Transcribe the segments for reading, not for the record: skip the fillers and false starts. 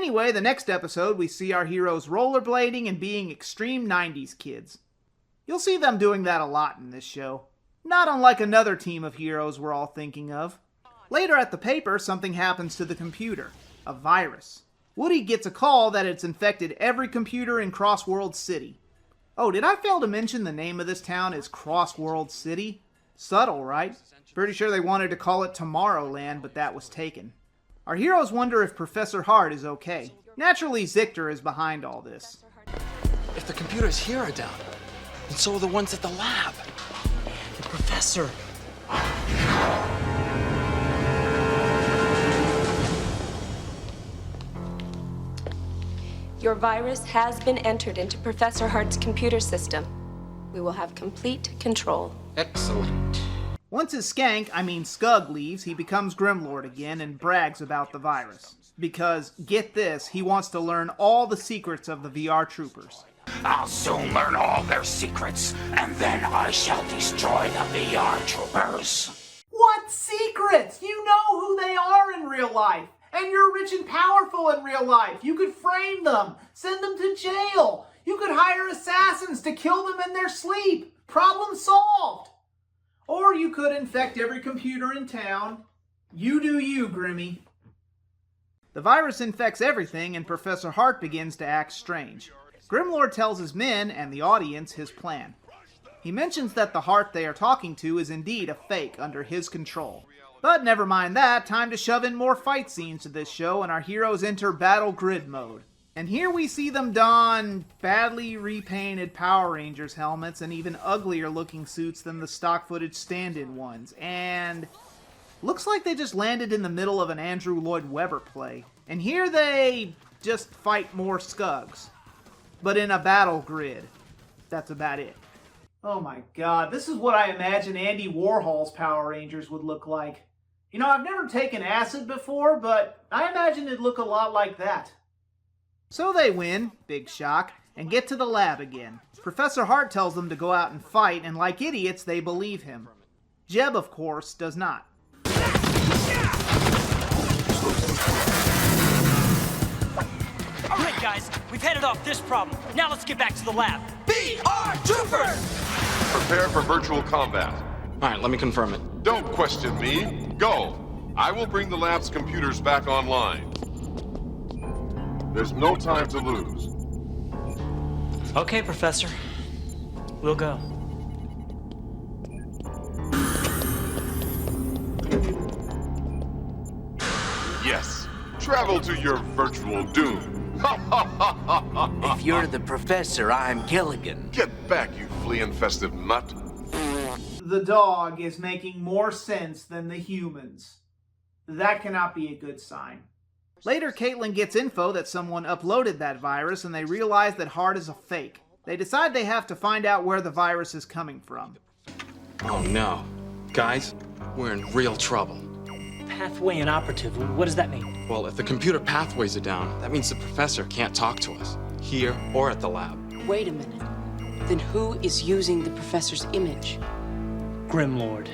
Anyway, the next episode we see our heroes rollerblading and being extreme 90s kids. You'll see them doing that a lot in this show. Not unlike another team of heroes we're all thinking of. Later at the paper, something happens to the computer. A virus. Woody gets a call that it's infected every computer in Crossworld City. Oh, did I fail to mention the name of this town is Crossworld City? Subtle, right? Pretty sure they wanted to call it Tomorrowland, but that was taken. Our heroes wonder if Professor Hart is okay. Naturally, Zictor is behind all this. If the computers here are down, and so are the ones at the lab. The professor. Your virus has been entered into Professor Hart's computer system. We will have complete control. Excellent. Once his Skug leaves, he becomes Grimlord again and brags about the virus. Because, get this, he wants to learn all the secrets of the VR troopers. I'll soon learn all their secrets, and then I shall destroy the VR troopers. What secrets? You know who they are in real life. And you're rich and powerful in real life. You could frame them, send them to jail. You could hire assassins to kill them in their sleep. Problem solved. Or you could infect every computer in town. You do you, Grimmy. The virus infects everything, and Professor Hart begins to act strange. Grimlord tells his men and the audience his plan. He mentions that the Hart they are talking to is indeed a fake under his control. But never mind that, time to shove in more fight scenes to this show, and our heroes enter Battle Grid mode. And here we see them don badly repainted Power Rangers helmets and even uglier looking suits than the stock footage stand-in ones. And looks like they just landed in the middle of an Andrew Lloyd Webber play. And here they just fight more Skugs. But in a battle grid. That's about it. Oh my god, this is what I imagine Andy Warhol's Power Rangers would look like. You know, I've never taken acid before, but I imagine it'd look a lot like that. So they win, big shock, and get to the lab again. Professor Hart tells them to go out and fight, and like idiots, they believe him. Jeb, of course, does not. Alright guys, we've headed off this problem. Now let's get back to the lab. VR troopers! Prepare for virtual combat. Alright, let me confirm it. Don't question me. Go. I will bring the lab's computers back online. There's no time to lose. Okay, Professor. We'll go. Yes. Travel to your virtual doom. If you're the professor, I'm Gilligan. Get back, you flea-infested nut. The dog is making more sense than the humans. That cannot be a good sign. Later, Caitlin gets info that someone uploaded that virus, and they realize that Hart is a fake. They decide they have to find out where the virus is coming from. Oh no. Guys, we're in real trouble. Pathway inoperative. What does that mean? Well, if the computer pathways are down, that means the professor can't talk to us, here or at the lab. Wait a minute. Then who is using the professor's image? Grimlord.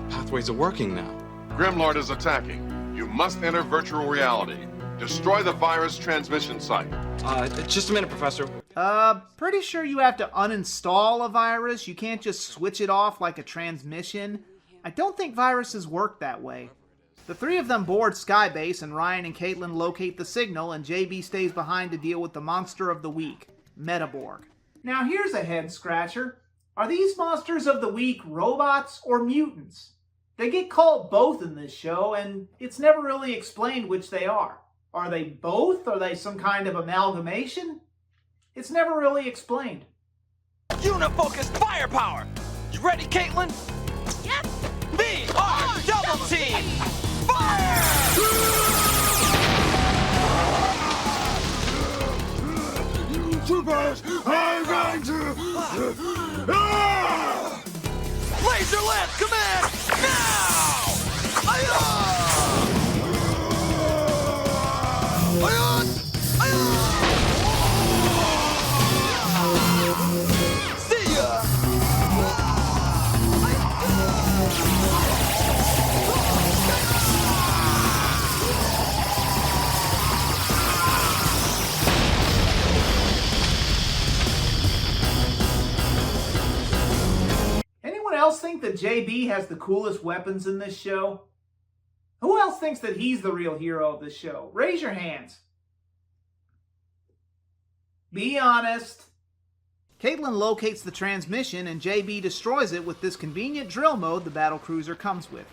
Pathways are working now. Grimlord is attacking. You must enter virtual reality. Destroy the virus transmission site. Just a minute, Professor. Pretty sure you have to uninstall a virus. You can't just switch it off like a transmission. I don't think viruses work that way. The three of them board Skybase, and Ryan and Caitlin locate the signal, and JB stays behind to deal with the monster of the week, Metaborg. Now here's a head-scratcher. Are these monsters of the week robots or mutants? They get called both in this show, and it's never really explained which they are. Are they both? Are they some kind of amalgamation? It's never really explained. Unifocused firepower! You ready, Caitlin? Yep. VR double team! Fire! Troopers, I'm going to... Laser left, command! Now! See ya! else think that JB has the coolest weapons in this show? Who else thinks that he's the real hero of this show? Raise your hands. Be honest. Caitlin locates the transmission and JB destroys it with this convenient drill mode the battlecruiser comes with.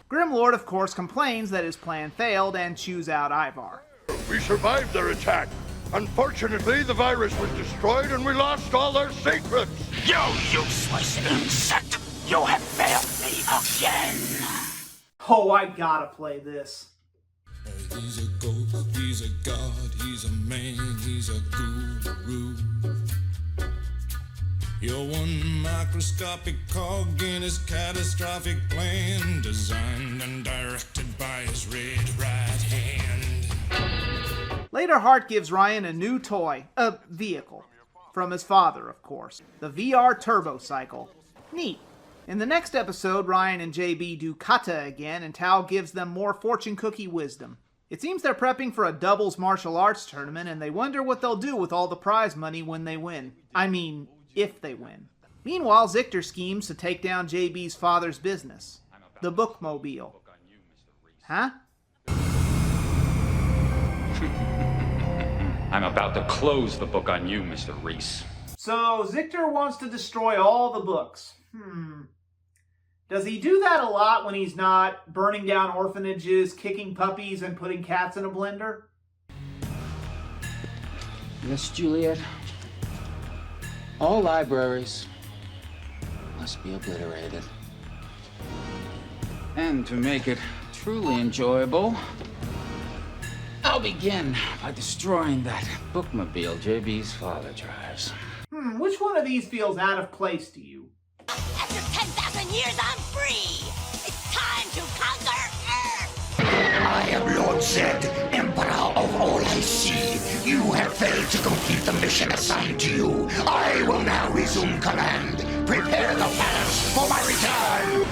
Grimlord, of course, complains that his plan failed and chews out Ivar. We survived their attack. Unfortunately, the virus was destroyed and we lost all their secrets. You useless insect! You have failed me again! Oh, I gotta play this. He's a ghost, he's a god, he's a man, he's a guru. You're one microscopic cog in his catastrophic plan, designed and directed by his red right hand. Later, Hart gives Ryan a new toy, a vehicle, from his father, of course, the VR Turbo Cycle. Neat. In the next episode, Ryan and JB do kata again, and Tao gives them more fortune cookie wisdom. It seems they're prepping for a doubles martial arts tournament, and they wonder what they'll do with all the prize money when they win. I mean, if they win. Meanwhile, Zictor schemes to take down JB's father's business, the bookmobile. Huh? I'm about to close the book on you, Mr. Reese. So, Zictor wants to destroy all the books. Does he do that a lot when he's not burning down orphanages, kicking puppies, and putting cats in a blender? Miss Juliet, all libraries must be obliterated. And to make it truly enjoyable, I'll begin by destroying that bookmobile JB's father drives. Which one of these feels out of place to you? After 10,000 years, I'm free! It's time to conquer Earth! I am Lord Zed, Emperor of all I see. You have failed to complete the mission assigned to you. I will now resume command. Prepare the planets for my return!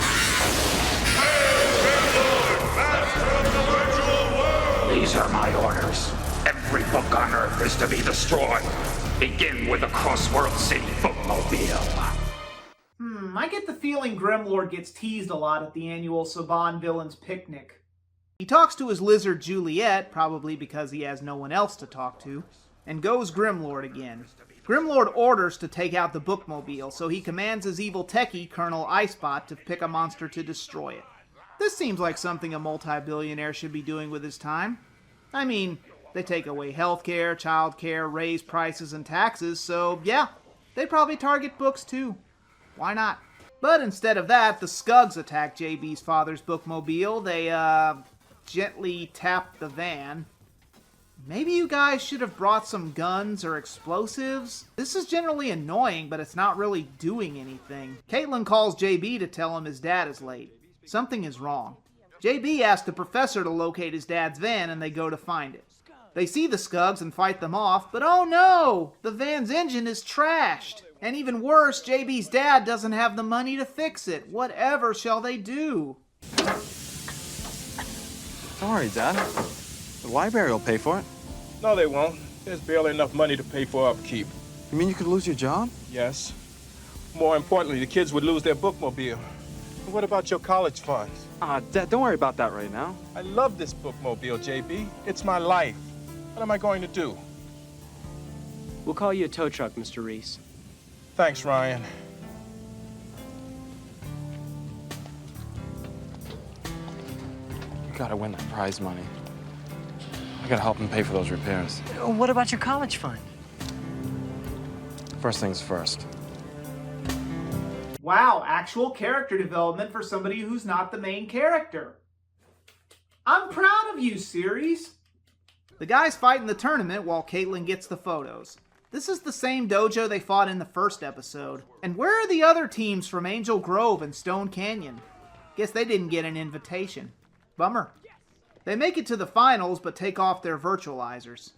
These are my orders. Every book on Earth is to be destroyed. Begin with the Crossworld City bookmobile. I get the feeling Grimlord gets teased a lot at the annual Saban Villains Picnic. He talks to his lizard Juliet, probably because he has no one else to talk to, and goes Grimlord again. Grimlord orders to take out the bookmobile, so he commands his evil techie, Colonel Icebot, to pick a monster to destroy it. This seems like something a multi-billionaire should be doing with his time. I mean, they take away healthcare, childcare, raise prices and taxes, so yeah, they probably target books too. Why not? But instead of that, the Skugs attack JB's father's bookmobile. They, gently tap the van. Maybe you guys should have brought some guns or explosives? This is generally annoying, but it's not really doing anything. Caitlin calls JB to tell him his dad is late. Something is wrong. JB asks the professor to locate his dad's van, and they go to find it. They see the Skugs and fight them off, but oh no! The van's engine is trashed! And even worse, JB's dad doesn't have the money to fix it. Whatever shall they do? Don't worry, Dad. The library will pay for it. No, they won't. There's barely enough money to pay for upkeep. You mean you could lose your job? Yes. More importantly, the kids would lose their bookmobile. And what about your college funds? Dad, don't worry about that right now. I love this bookmobile, JB. It's my life. What am I going to do? We'll call you a tow truck, Mr. Reese. Thanks, Ryan. You gotta win that prize money. I gotta help him pay for those repairs. What about your college fund? First things first. Wow, actual character development for somebody who's not the main character. I'm proud of you, series. The guys fight in the tournament while Caitlin gets the photos. This is the same dojo they fought in the first episode. And where are the other teams from Angel Grove and Stone Canyon? Guess they didn't get an invitation. Bummer. They make it to the finals, but take off their virtualizers.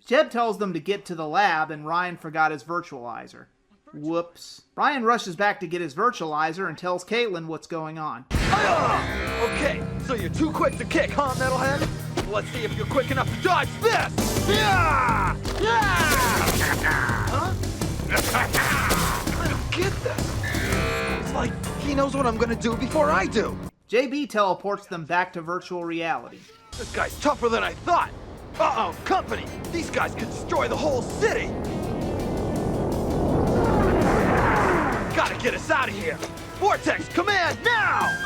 Jeb tells them to get to the lab, and Ryan forgot his virtualizer. Whoops. Ryan rushes back to get his virtualizer and tells Caitlin what's going on. Okay, so you're too quick to kick, huh, metalhead? Let's see if you're quick enough to dodge this! Yeah! Yeah! Huh? I don't get this. It's like he knows what I'm gonna do before I do. JB teleports them back to virtual reality. This guy's tougher than I thought. Uh-oh, company! These guys could destroy the whole city! Gotta get us out of here! Vortex command now!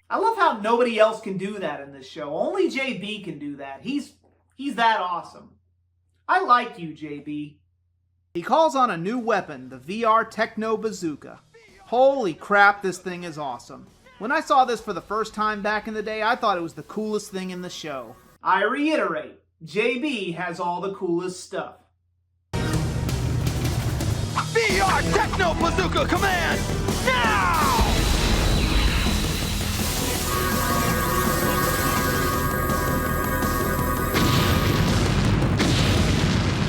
I love how nobody else can do that in this show. Only JB can do that. He's that awesome. I like you, JB. He calls on a new weapon, the VR Techno Bazooka. Holy crap, this thing is awesome. When I saw this for the first time back in the day, I thought it was the coolest thing in the show. I reiterate, JB has all the coolest stuff. VR Techno Bazooka command now!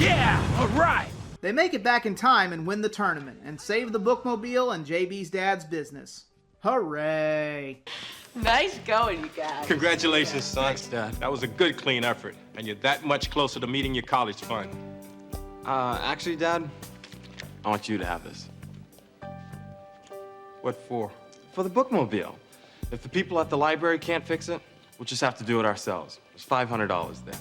Yeah, all right. They make it back in time and win the tournament, and save the bookmobile and JB's dad's business. Hooray! Nice going, you guys. Congratulations, son. Thanks, Dad. That was a good, clean effort, and you're that much closer to meeting your college fund. Actually, Dad, I want you to have this. What for? For the bookmobile. If the people at the library can't fix it, we'll just have to do it ourselves. There's $500 there.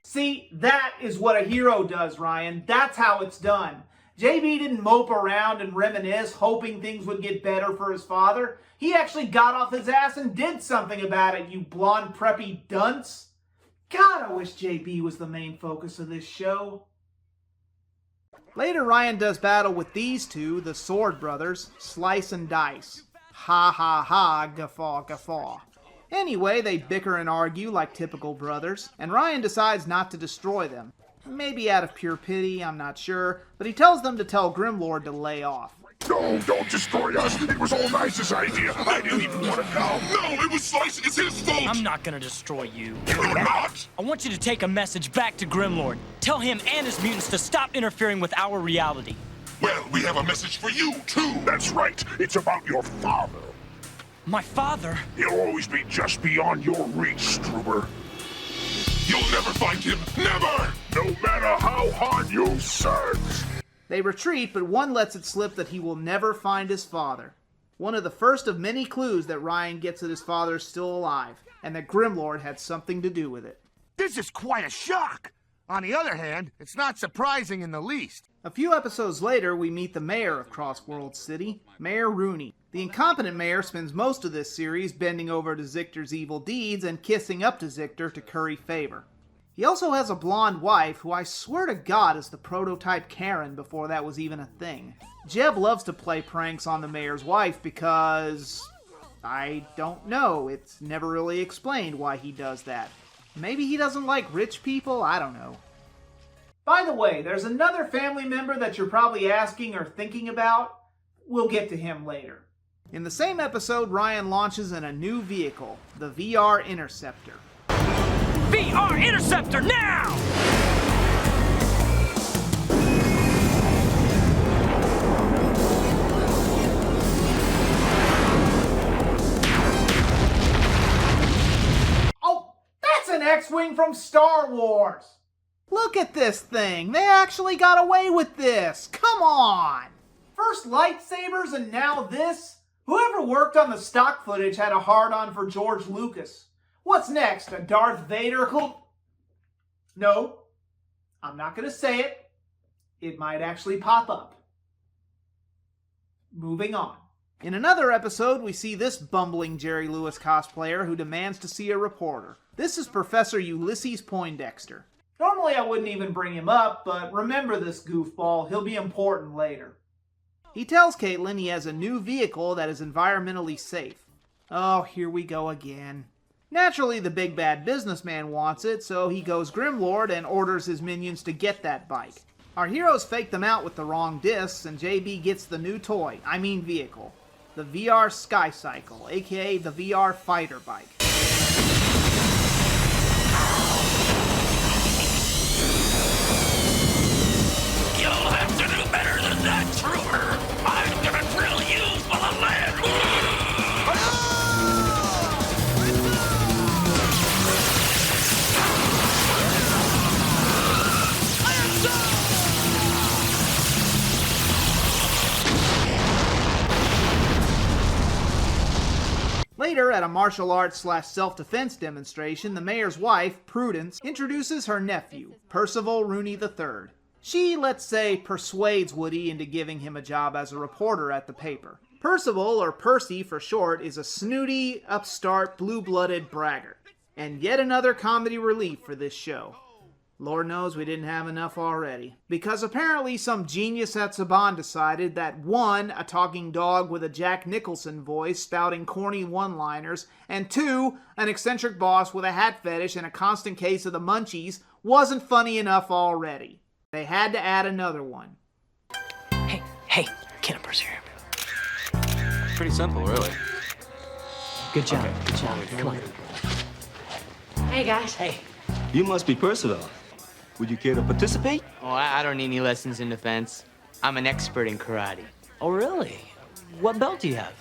See, that is what a hero does, Ryan. That's how it's done. JB didn't mope around and reminisce, hoping things would get better for his father. He actually got off his ass and did something about it, you blonde preppy dunce. God, I wish JB was the main focus of this show. Later, Ryan does battle with these two, the Sword Brothers, Slice and Dice. Ha ha ha, guffaw guffaw. Anyway, they bicker and argue like typical brothers, and Ryan decides not to destroy them. Maybe out of pure pity, I'm not sure, but he tells them to tell Grimlord to lay off. No, don't destroy us. It was all Nice's idea. I didn't even want to go. No, it was Slice. It's his fault. I'm not gonna destroy you. You're not. I want you to take a message back to Grimlord. Tell him and his mutants to stop interfering with our reality. Well, we have a message for you, too. That's right. It's about your father. My father? He'll always be just beyond your reach, Struber. You'll never find him. Never! No matter how hard you search. They retreat, but one lets it slip that he will never find his father. One of the first of many clues that Ryan gets that his father is still alive, and that Grimlord had something to do with it. This is quite a shock! On the other hand, it's not surprising in the least. A few episodes later, we meet the mayor of Crossworld City, Mayor Rooney. The incompetent mayor spends most of this series bending over to Zictor's evil deeds and kissing up to Zictor to curry favor. He also has a blonde wife who I swear to God is the prototype Karen before that was even a thing. Jeb loves to play pranks on the mayor's wife because... I don't know. It's never really explained why he does that. Maybe he doesn't like rich people? I don't know. By the way, there's another family member that you're probably asking or thinking about. We'll get to him later. In the same episode, Ryan launches in a new vehicle, the VR Interceptor. VR Interceptor now! Oh, that's an X-Wing from Star Wars! Look at this thing! They actually got away with this! Come on! First lightsabers and now this? Whoever worked on the stock footage had a hard-on for George Lucas. What's next? A Darth Vader? No, I'm not going to say it. It might actually pop up. Moving on. In another episode, we see this bumbling Jerry Lewis cosplayer who demands to see a reporter. This is Professor Ulysses Poindexter. Normally I wouldn't even bring him up, but remember this goofball. He'll be important later. He tells Caitlin he has a new vehicle that is environmentally safe. Oh, here we go again. Naturally, the big bad businessman wants it, so he goes Grimlord and orders his minions to get that bike. Our heroes fake them out with the wrong discs, and JB gets the new toy, vehicle. The VR Sky Cycle, aka the VR Fighter Bike. You'll have to do better than that, Trooper! at a martial arts / self-defense demonstration, the mayor's wife, Prudence, introduces her nephew, Percival Rooney III. She, let's say, persuades Woody into giving him a job as a reporter at the paper. Percival, or Percy for short, is a snooty, upstart, blue-blooded braggart. And yet another comedy relief for this show. Lord knows we didn't have enough already. Because apparently some genius at Saban decided that 1, a talking dog with a Jack Nicholson voice spouting corny one-liners, and 2, an eccentric boss with a hat fetish and a constant case of the munchies wasn't funny enough already. They had to add another one. Hey, get up, Percy. Pretty simple, really. Good job. Good job. Come on. Hey, guys. Hey. You must be Percival. Would you care to participate? Oh, I don't need any lessons in defense. I'm an expert in karate. Oh, really? What belt do you have?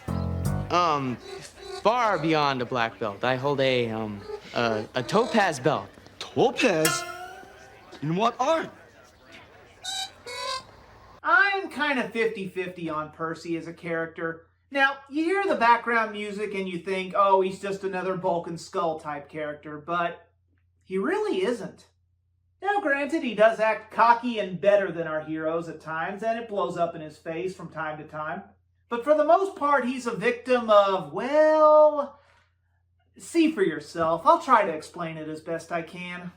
Far beyond a black belt. I hold a topaz belt. Topaz? In what art? I'm kind of 50-50 on Percy as a character. Now, you hear the background music and you think, oh, he's just another Bulk and Skull type character, but he really isn't. Now, granted, he does act cocky and better than our heroes at times, and it blows up in his face from time to time. But for the most part, he's a victim of, well, see for yourself. I'll try to explain it as best I can.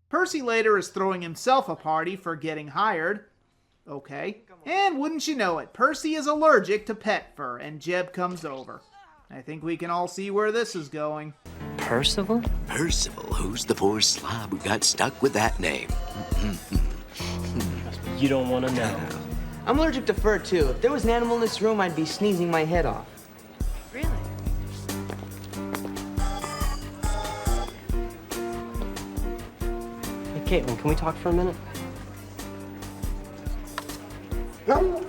Percy later is throwing himself a party for getting hired. Okay. And wouldn't you know it, Percy is allergic to pet fur, and Jeb comes over. I think we can all see where this is going. Percival? Percival, who's the poor slob who got stuck with that name? You don't want to know. I'm allergic to fur, too. If there was an animal in this room, I'd be sneezing my head off. Really? Hey, Caitlin, can we talk for a minute? Man!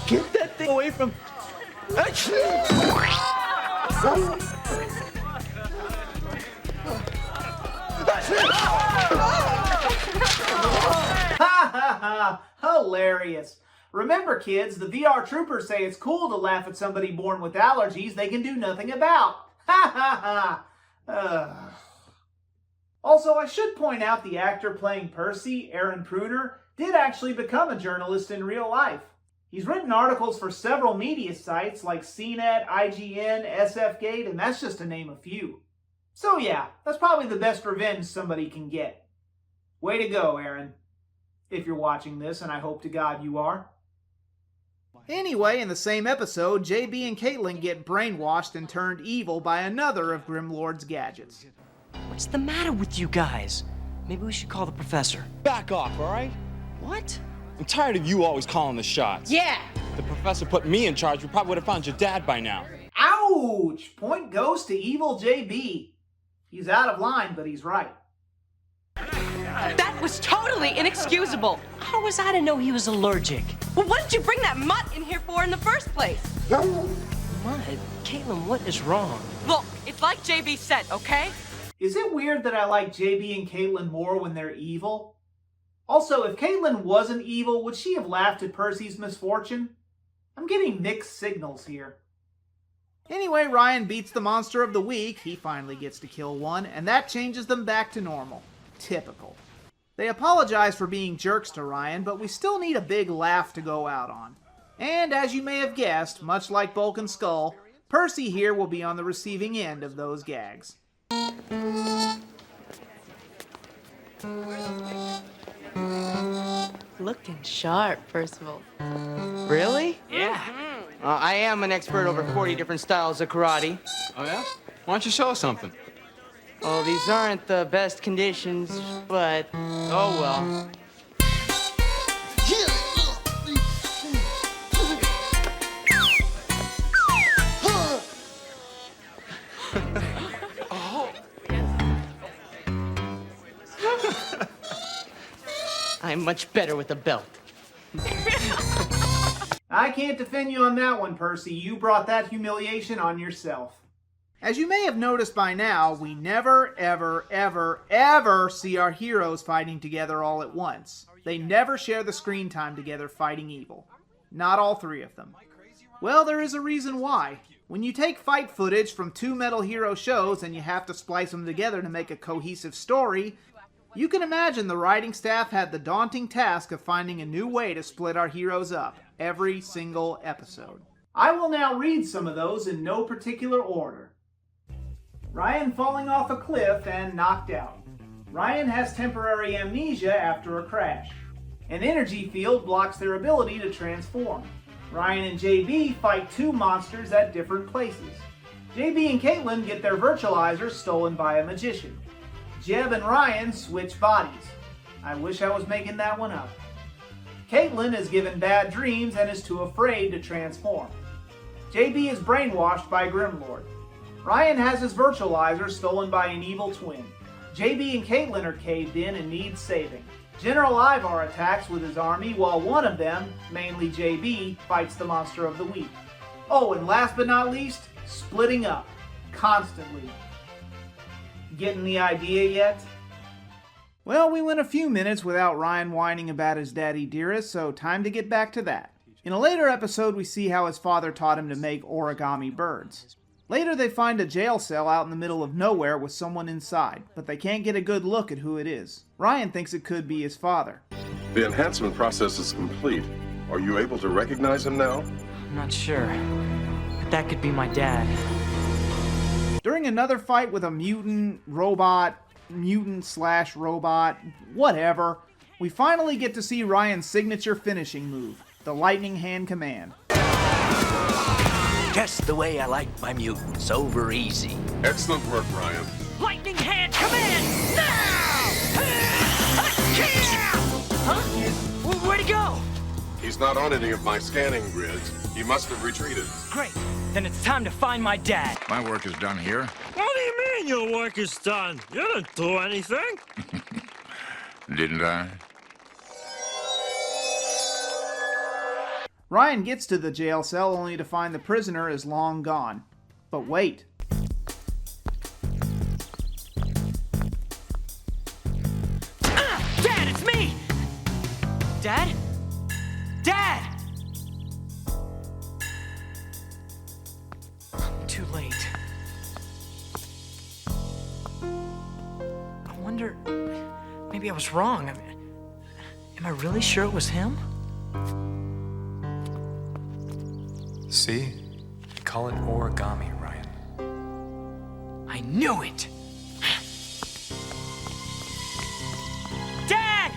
Get that thing away from... Hilarious. Remember, kids, the VR troopers say it's cool to laugh at somebody born with allergies they can do nothing about. Also, I should point out the actor playing Percy, Aaron Pruder, did actually become a journalist in real life. He's written articles for several media sites like CNET, IGN, SFGate, and that's just to name a few. So yeah, that's probably the best revenge somebody can get. Way to go, Aaron. If you're watching this, and I hope to God you are. Anyway, in the same episode, JB and Caitlin get brainwashed and turned evil by another of Grimlord's gadgets. What's the matter with you guys? Maybe we should call the professor. Back off, all right? What? I'm tired of you always calling the shots. Yeah! If the professor put me in charge, we probably would have found your dad by now. Ouch! Point goes to evil JB. He's out of line, but he's right. That was totally inexcusable. How was I to know he was allergic? Well, what did you bring that mutt in here for in the first place? Mutt? Caitlin, what is wrong? Look, it's like JB said, okay? Is it weird that I like JB and Caitlin more when they're evil? Also, if Caitlin wasn't evil, would she have laughed at Percy's misfortune? I'm getting mixed signals here. Anyway, Ryan beats the monster of the week. He finally gets to kill one, and that changes them back to normal. Typical. They apologize for being jerks to Ryan, but we still need a big laugh to go out on. And as you may have guessed, much like Bulk and Skull, Percy here will be on the receiving end of those gags. Looking sharp, Percival. Really? Yeah. I am an expert over 40 different styles of karate. Oh, yeah? Why don't you show us something? Well, these aren't the best conditions, but oh well. I'm much better with a belt. I can't defend you on that one, Percy. You brought that humiliation on yourself. As you may have noticed by now, we never, ever, ever, ever see our heroes fighting together all at once. They never share the screen time together fighting evil. Not all three of them. Well, there is a reason why. When you take fight footage from two Metal Hero shows and you have to splice them together to make a cohesive story, you can imagine the writing staff had the daunting task of finding a new way to split our heroes up every single episode. I will now read some of those in no particular order. Ryan falling off a cliff and knocked out. Ryan has temporary amnesia after a crash. An energy field blocks their ability to transform. Ryan and JB fight two monsters at different places. JB and Caitlin get their virtualizers stolen by a magician. Jeb and Ryan switch bodies. I wish I was making that one up. Caitlin is given bad dreams and is too afraid to transform. JB is brainwashed by Grimlord. Ryan has his virtualizer stolen by an evil twin. JB and Caitlin are caved in and need saving. General Ivar attacks with his army while one of them, mainly JB, fights the monster of the week. Oh, and last but not least, splitting up. Constantly. Getting the idea yet? Well, we went a few minutes without Ryan whining about his daddy dearest, so time to get back to that. In a later episode, we see how his father taught him to make origami birds. Later, they find a jail cell out in the middle of nowhere with someone inside, but they can't get a good look at who it is. Ryan thinks it could be his father. The enhancement process is complete. Are you able to recognize him now? I'm not sure, but that could be my dad. During another fight with a mutant slash robot, whatever, we finally get to see Ryan's signature finishing move, the lightning hand command. Just the way I like my mutants, over easy. Excellent work, Ryan. Lightning hand command! Now! Huh? Where'd he go? He's not on any of my scanning grids. He must have retreated. Great. Then it's time to find my dad. My work is done here. What do you mean your work is done? You didn't do anything. Didn't I? Ryan gets to the jail cell only to find the prisoner is long gone. But wait. Dad, it's me! Dad? Dad! Too late. I wonder... Maybe I was wrong. Am I really sure it was him? See? They call it origami, Ryan. I knew it! Dad!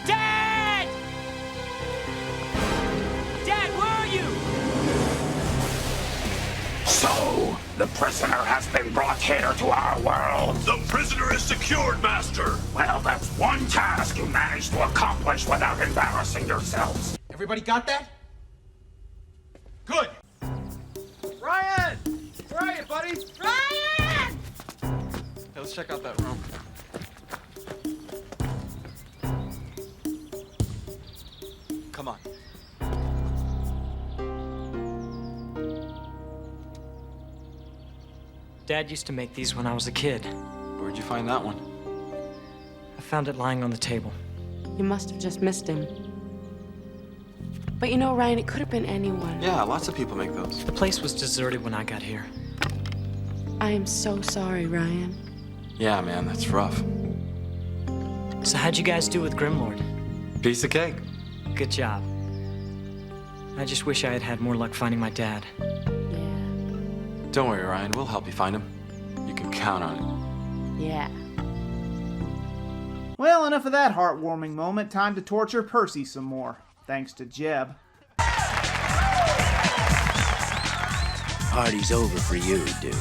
Dad! Dad, where are you? So, the prisoner has been brought here to our world. The prisoner is secured, Master. Well, that's one task you managed to accomplish without embarrassing yourselves. Everybody got that? Good. Ryan! Where are you, buddy? Ryan! Hey, let's check out that room. Come on. Dad used to make these when I was a kid. Where'd you find that one? I found it lying on the table. You must have just missed him. But you know, Ryan, it could have been anyone. Yeah, lots of people make those. The place was deserted when I got here. I am so sorry, Ryan. Yeah, man, that's rough. So how'd you guys do with Grimlord? Piece of cake. Good job. I just wish I had had more luck finding my dad. Don't worry, Ryan. We'll help you find him. You can count on it. Yeah. Well, enough of that heartwarming moment. Time to torture Percy some more. Thanks to Jeb. Party's over for you, dude.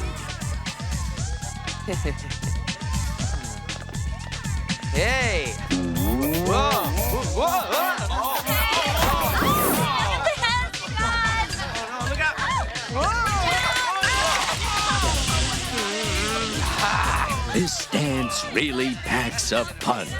Hey! Whoa! Whoa! This dance really packs a punch.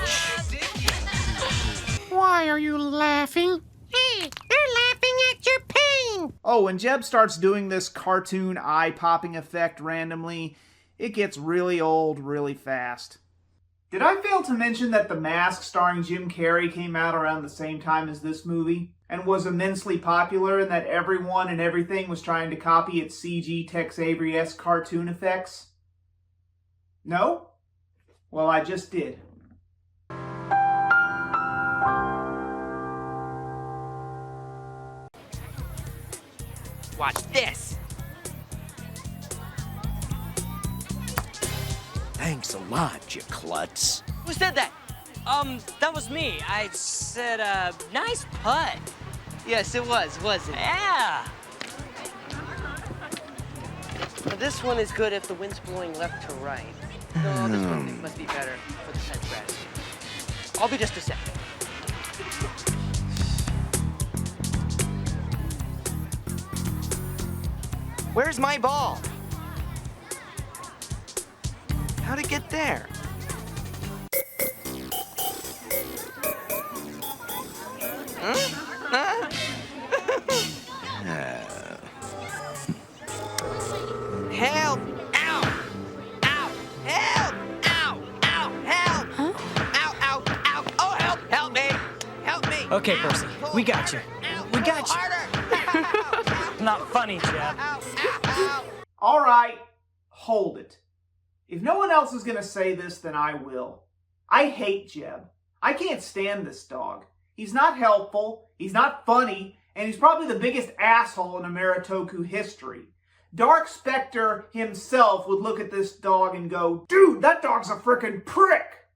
Why are you laughing? Hey, you're laughing at your pain. Oh, when Jeb starts doing this cartoon eye-popping effect randomly, it gets really old really fast. Did I fail to mention that The Mask starring Jim Carrey came out around the same time as this movie, and was immensely popular, and that everyone and everything was trying to copy its CG Tex Avery-esque cartoon effects? No? Well, I just did. Watch this. Thanks a lot, you klutz. Who said that? That was me. I said, nice putt. Yes, it was, wasn't it? Yeah. Now, this one is good if the wind's blowing left to right. No, this one must be better for the pet grass. I'll be just a sec. Where's my ball? How'd it get there? Huh? Help! Ow! Ow! Help! Ow! Ow! Help! Huh? Ow! Ow! Ow! Oh, help! Help me! Help me! Okay, Percy, we got you. We got you. Not funny, Jeb. All right, hold it. If no one else is going to say this, then I will. I hate Jeb. I can't stand this dog. He's not helpful, he's not funny, and he's probably the biggest asshole in Toku history. Dark Spectre himself would look at this dog and go, "Dude, that dog's a frickin' prick!"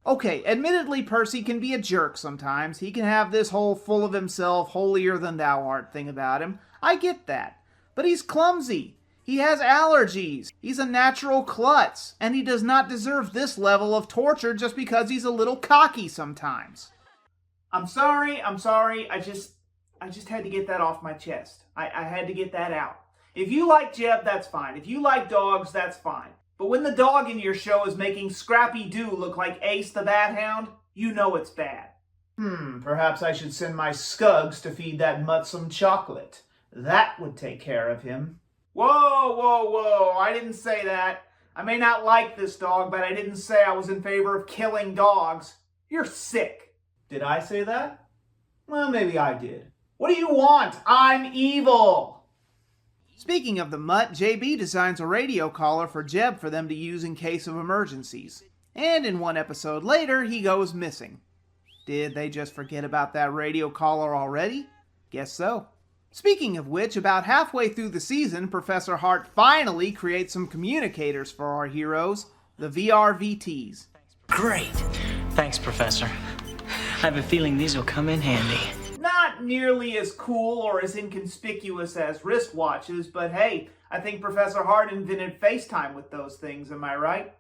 Okay, admittedly, Percy can be a jerk sometimes. He can have this whole full of himself, holier-than-thou-art thing about him. I get that. But he's clumsy. He has allergies. He's a natural klutz. And he does not deserve this level of torture just because he's a little cocky sometimes. I'm sorry. I just had to get that off my chest. I had to get that out. If you like Jeb, that's fine. If you like dogs, that's fine. But when the dog in your show is making Scrappy Doo look like Ace the Bat Hound, you know it's bad. Perhaps I should send my Scugs to feed that mutt some chocolate. That would take care of him. Whoa, I didn't say that. I may not like this dog, but I didn't say I was in favor of killing dogs. You're sick. Did I say that? Well, maybe I did. What do you want? I'm evil! Speaking of the mutt, JB designs a radio collar for Jeb for them to use in case of emergencies. And in one episode later, he goes missing. Did they just forget about that radio collar already? Guess so. Speaking of which, about halfway through the season, Professor Hart finally creates some communicators for our heroes, the VRVTs. Great. Thanks, Professor. I have a feeling these will come in handy. Not nearly as cool or as inconspicuous as wristwatches, but hey, I think Professor Hart invented FaceTime with those things, am I right?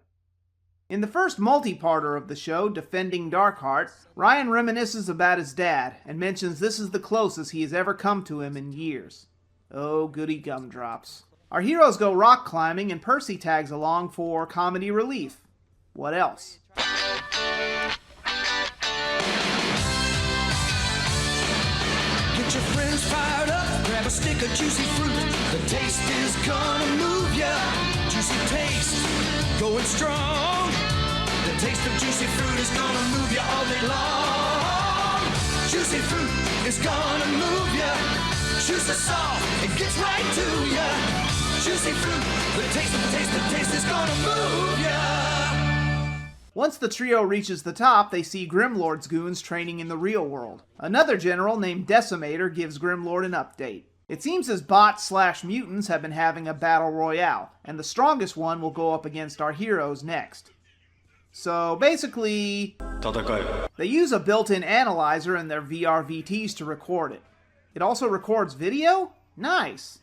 In the first multi-parter of the show, Defending Darkheart, Ryan reminisces about his dad and mentions this is the closest he has ever come to him in years. Oh, goody gumdrops. Our heroes go rock climbing and Percy tags along for comedy relief. What else? Get your friends fired up, grab a stick of juicy fruit. The taste is gonna move ya. Juicy taste, going strong. The taste of juicy fruit is gonna move ya all day long. Juicy fruit is gonna move ya. Juice is soft, it gets right to ya. Juicy fruit, the taste is gonna move ya. Once the trio reaches the top, they see Grimlord's goons training in the real world. Another general named Decimator gives Grimlord an update. It seems his bots/mutants have been having a battle royale, and the strongest one will go up against our heroes next. So basically, they use a built-in analyzer in their VRVTs to record it. It also records video? Nice!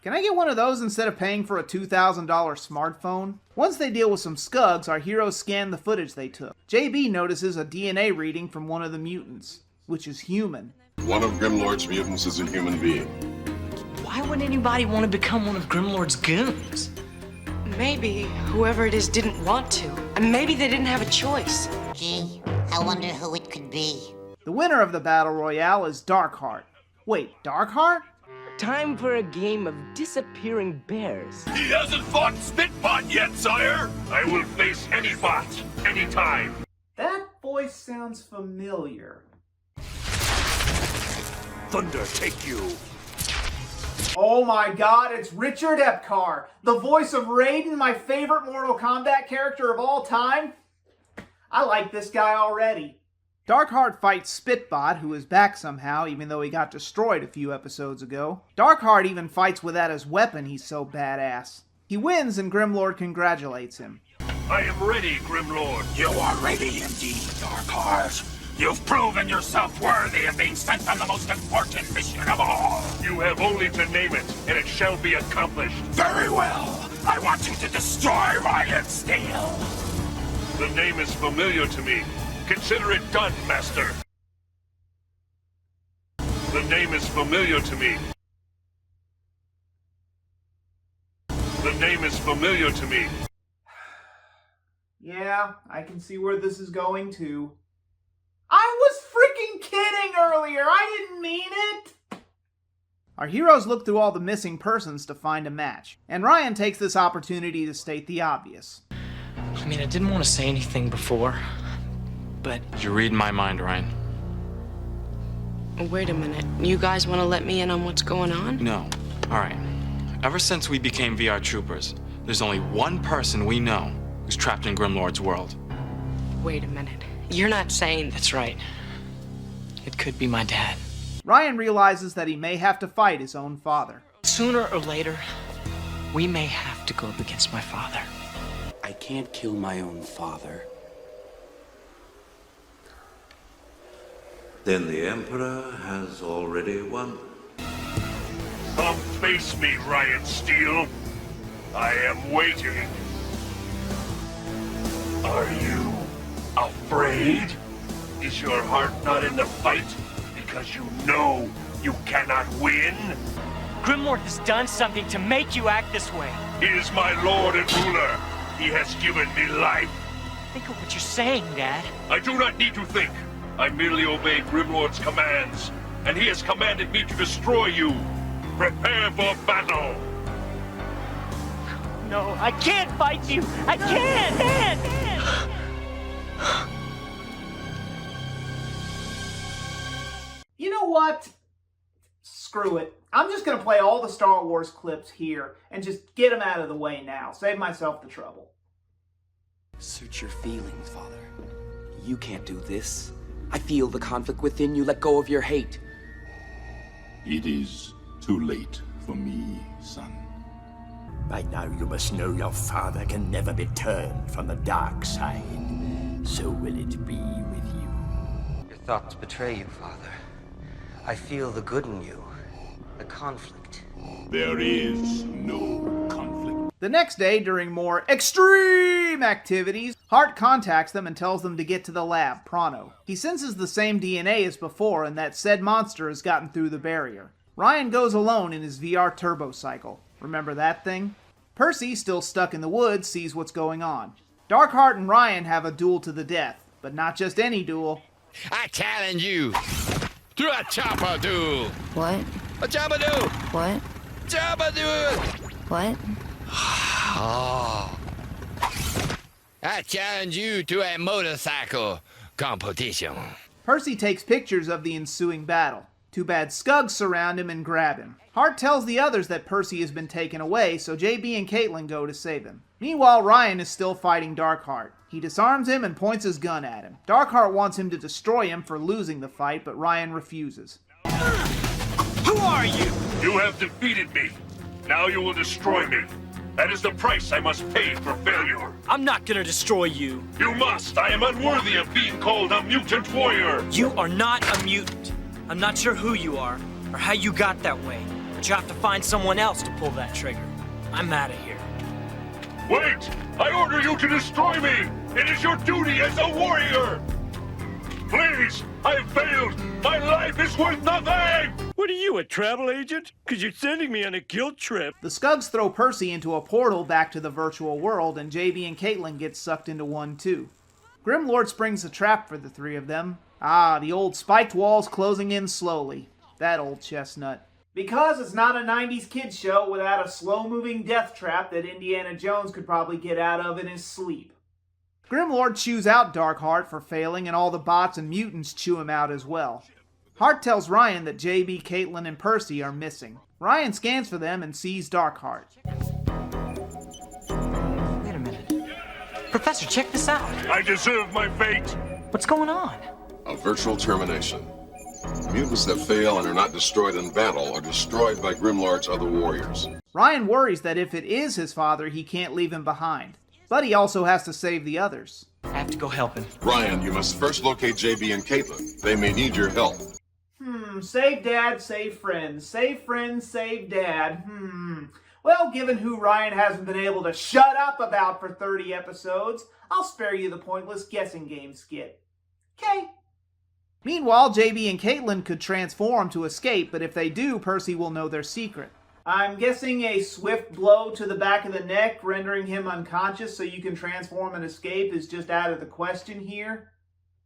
Can I get one of those instead of paying for a $2,000 smartphone? Once they deal with some Scugs, our heroes scan the footage they took. JB notices a DNA reading from one of the mutants, which is human. One of Grimlord's mutants is a human being. Why would anybody want to become one of Grimlord's goons? Maybe whoever it is didn't want to. And maybe they didn't have a choice. Gee, I wonder who it could be. The winner of the battle royale is Darkheart. Wait, Darkheart? Time for a game of disappearing bears. He hasn't fought Spitbot yet, sire! I will face any bot, anytime. That voice sounds familiar. Thunder take you. Oh my god, it's Richard Epcar, the voice of Raiden, my favorite Mortal Kombat character of all time. I like this guy already. Darkheart fights Spitbot, who is back somehow, even though he got destroyed a few episodes ago. Darkheart even fights with that as weapon, he's so badass. He wins and Grimlord congratulates him. I am ready, Grimlord. You are ready indeed, Darkheart. You've proven yourself worthy of being sent on the most important mission of all. You have only to name it, and it shall be accomplished. Very well. I want you to destroy Ryan Steele. The name is familiar to me. Consider it done, Master. The name is familiar to me. The name is familiar to me. Yeah, I can see where this is going to. I was freaking kidding earlier! I didn't mean it! Our heroes look through all the missing persons to find a match, and Ryan takes this opportunity to state the obvious. I mean, I didn't want to say anything before, but... You're reading my mind, Ryan. Wait a minute. You guys want to let me in on what's going on? No. All right. Ever since we became VR troopers, there's only one person we know who's trapped in Grimlord's world. Wait a minute. You're not saying... That's right. It could be my dad. Ryan realizes that he may have to fight his own father. Sooner or later, we may have to go up against my father. I can't kill my own father. Then the Emperor has already won. Come face me, Ryan Steele. I am waiting. Are you afraid? Is your heart not in the fight because you know you cannot win? Grimlord has done something to make you act this way. He is my lord and ruler. He has given me life. Think of what you're saying, Dad. I do not need to think. I merely obey Grimlord's commands, and he has commanded me to destroy you. Prepare for battle. No, I can't fight you. I can't. You know what? Screw it. I'm just going to play all the Star Wars clips here and just get them out of the way now. Save myself the trouble. Search your feelings, Father. You can't do this. I feel the conflict within you. Let go of your hate. It is too late for me, son. By now you must know your father can never be turned from the dark side. So will it be with you. Your thoughts betray you, Father. I feel the good in you. The conflict. There is no conflict. The next day, during more extreme activities, Hart contacts them and tells them to get to the lab, pronto. He senses the same DNA as before and that said monster has gotten through the barrier. Ryan goes alone in his VR turbo cycle. Remember that thing? Percy, still stuck in the woods, sees what's going on. Darkheart and Ryan have a duel to the death, but not just any duel. I challenge you to a chopper duel. What? A chopper duel. What? Chopper duel. What? Oh. I challenge you to a motorcycle competition. Percy takes pictures of the ensuing battle. Too bad Skugs surround him and grab him. Hart tells the others that Percy has been taken away, so JB and Caitlin go to save him. Meanwhile, Ryan is still fighting Darkheart. He disarms him and points his gun at him. Darkheart wants him to destroy him for losing the fight, but Ryan refuses. Who are you? You have defeated me. Now you will destroy me. That is the price I must pay for failure. I'm not gonna destroy you. You must. I am unworthy of being called a mutant warrior. You are not a mutant. I'm not sure who you are or how you got that way, but you have to find someone else to pull that trigger. I'm out of here. Wait! I order you to destroy me! It is your duty as a warrior! Please! I've failed! My life is worth nothing! What are you, a travel agent? Because you're sending me on a guilt trip. The Skugs throw Percy into a portal back to the virtual world, and JB and Caitlin get sucked into one too. Grimlord springs a trap for the three of them. Ah, the old spiked walls closing in slowly. That old chestnut. Because it's not a 90s kids show without a slow-moving death trap that Indiana Jones could probably get out of in his sleep. Grimlord chews out Darkheart for failing, and all the bots and mutants chew him out as well. Hart tells Ryan that JB, Caitlin, and Percy are missing. Ryan scans for them and sees Darkheart. Wait a minute. Professor, check this out. I deserve my fate. What's going on? A virtual termination. Mutants that fail and are not destroyed in battle are destroyed by Grimlord's other warriors. Ryan worries that if it is his father, he can't leave him behind. But he also has to save the others. I have to go help him. Ryan, you must first locate JB and Caitlin. They may need your help. Save dad, save friends. Save friends, save dad. Well, given who Ryan hasn't been able to shut up about for 30 episodes, I'll spare you the pointless guessing game skit. Okay. Meanwhile, JB and Caitlin could transform to escape, but if they do, Percy will know their secret. I'm guessing a swift blow to the back of the neck, rendering him unconscious so you can transform and escape, is just out of the question here.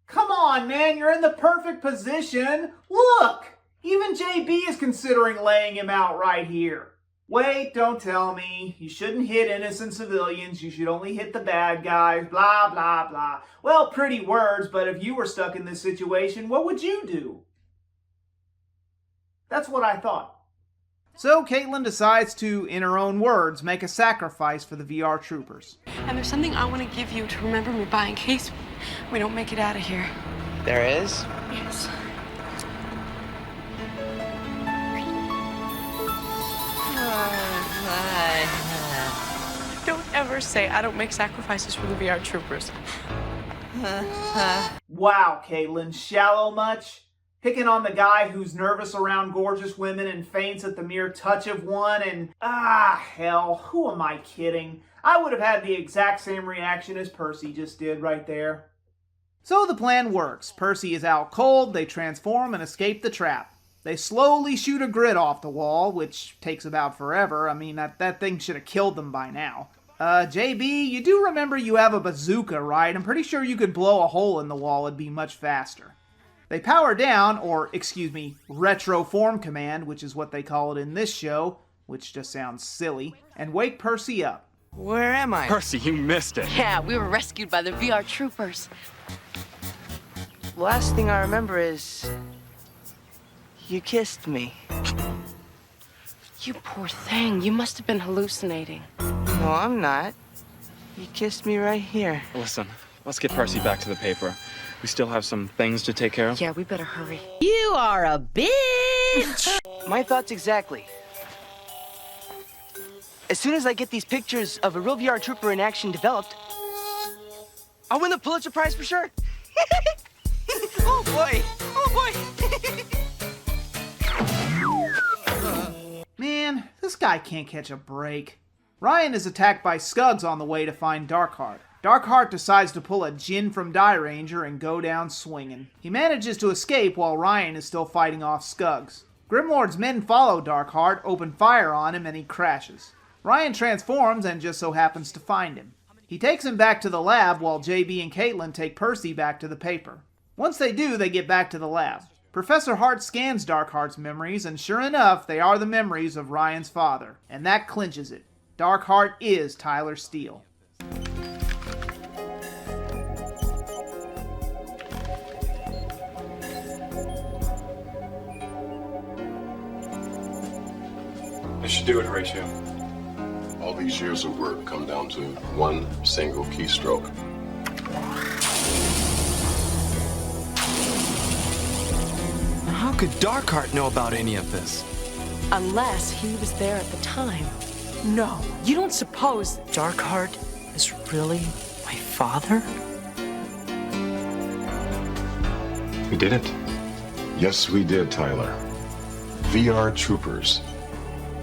Come on, man, you're in the perfect position. Look! Even JB is considering laying him out right here. Wait, don't tell me. You shouldn't hit innocent civilians. You should only hit the bad guys. Blah, blah, blah. Well, pretty words, but if you were stuck in this situation, what would you do? That's what I thought. So Caitlin decides to, in her own words, make a sacrifice for the VR troopers. And there's something I want to give you to remember me by in case we don't make it out of here. There is? Yes. Don't ever say I don't make sacrifices for the VR troopers. Wow, Caitlin, shallow much? Picking on the guy who's nervous around gorgeous women and faints at the mere touch of one and... hell, who am I kidding? I would have had the exact same reaction as Percy just did right there. So the plan works. Percy is out cold, they transform and escape the trap. They slowly shoot a grid off the wall, which takes about forever. I mean, that thing should have killed them by now. JB, you do remember you have a bazooka, right? I'm pretty sure you could blow a hole in the wall, it'd be much faster. They power down, or, excuse me, retroform command, which is what they call it in this show, which just sounds silly, and wake Percy up. Where am I? Percy, you missed it. Yeah, we were rescued by the VR troopers. Last thing I remember is... you kissed me. You poor thing, you must have been hallucinating. No, I'm not. You kissed me right here. Listen, let's get Percy back to the paper. We still have some things to take care of. Yeah, we better hurry. You are a bitch! My thoughts exactly. As soon as I get these pictures of a real VR trooper in action developed, I'll win the Pulitzer Prize for sure. Oh boy! Oh boy! Man, this guy can't catch a break. Ryan is attacked by Skuggs on the way to find Darkheart. Darkheart decides to pull a Jin from Die Ranger and go down swinging. He manages to escape while Ryan is still fighting off Skuggs. Grimlord's men follow Darkheart, open fire on him, and he crashes. Ryan transforms and just so happens to find him. He takes him back to the lab while JB and Caitlin take Percy back to the paper. Once they do, they get back to the lab. Professor Hart scans Darkheart's memories, and sure enough, they are the memories of Ryan's father. And that clinches it. Darkheart is Tyler Steele. I should do it, Horatio. All these years of work come down to one single keystroke. How could Darkheart know about any of this? Unless he was there at the time. No, you don't suppose Darkheart is really my father? We did it. Yes, we did, Tyler. VR troopers.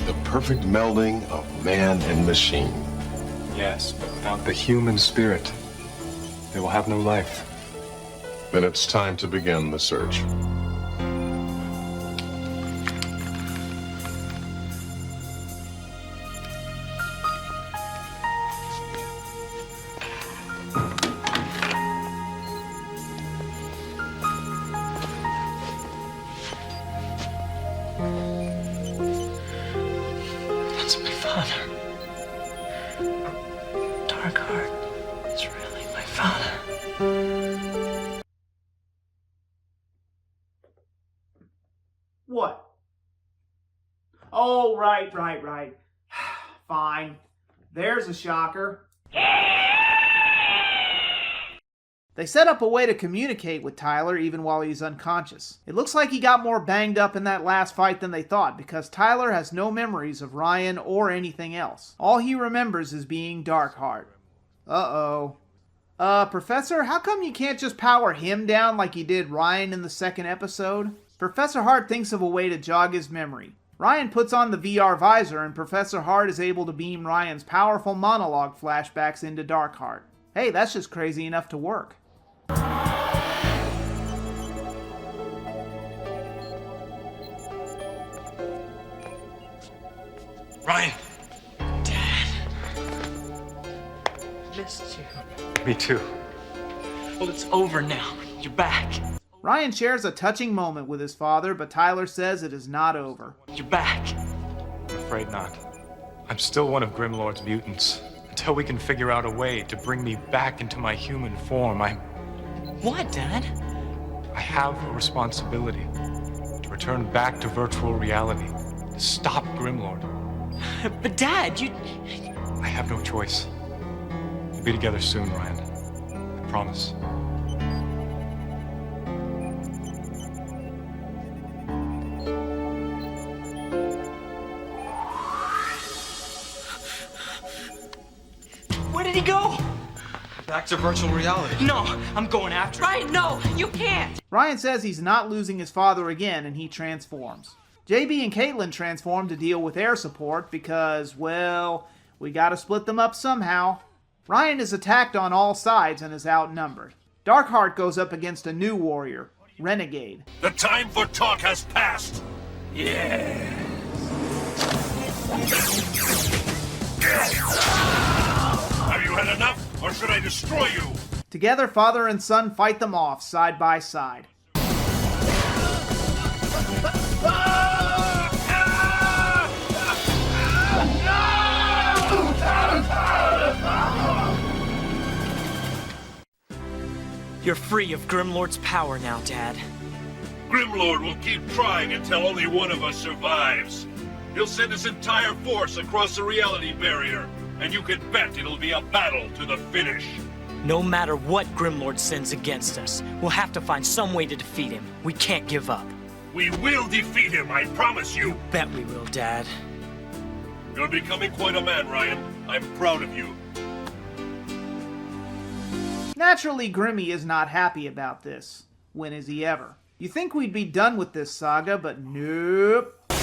The perfect melding of man and machine. Yes, but without the human spirit, they will have no life. Then it's time to begin the search. father. Darkheart is really my father. What? Oh, right. Fine. There's a shocker. They set up a way to communicate with Tyler even while he's unconscious. It looks like he got more banged up in that last fight than they thought, because Tyler has no memories of Ryan or anything else. All he remembers is being Darkheart. Uh-oh. Professor, how come you can't just power him down like you did Ryan in the second episode? Professor Hart thinks of a way to jog his memory. Ryan puts on the VR visor, and Professor Hart is able to beam Ryan's powerful monologue flashbacks into Darkheart. Hey, that's just crazy enough to work. Ryan! Dad. Missed you. Me too. Well, it's over now. You're back. Ryan shares a touching moment with his father, but Tyler says it is not over. You're back. I'm afraid not. I'm still one of Grimlord's mutants. Until we can figure out a way to bring me back into my human form, What, Dad? I have a responsibility to return back to virtual reality, to stop Grimlord. But Dad, I have no choice. We'll be together soon, Ryan. I promise. Where did he go? Back to virtual reality. No, I'm going after him. Ryan, no, you can't. Ryan says he's not losing his father again, and he transforms. JB and Caitlin transform to deal with air support because, well, we gotta split them up somehow. Ryan is attacked on all sides and is outnumbered. Darkheart goes up against a new warrior, Renegade. The time for talk has passed. Yeah. Have you had enough, or should I destroy you? Together, father and son fight them off side by side. You're free of Grimlord's power now, Dad. Grimlord will keep trying until only one of us survives. He'll send his entire force across the reality barrier, and you can bet it'll be a battle to the finish. No matter what Grimlord sends against us, we'll have to find some way to defeat him. We can't give up. We will defeat him, I promise you. Bet we will, Dad. You're becoming quite a man, Ryan. I'm proud of you. Naturally, Grimmy is not happy about this. When is he ever? You think we'd be done with this saga, but nope. Am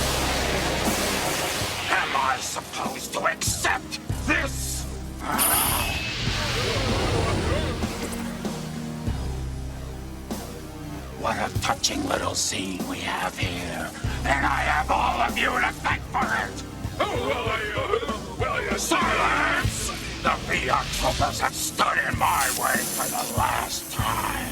I supposed to accept this? What a touching little scene we have here. And I have all of you to thank for it. Silence! The VR troopers have stood in my way for the last time.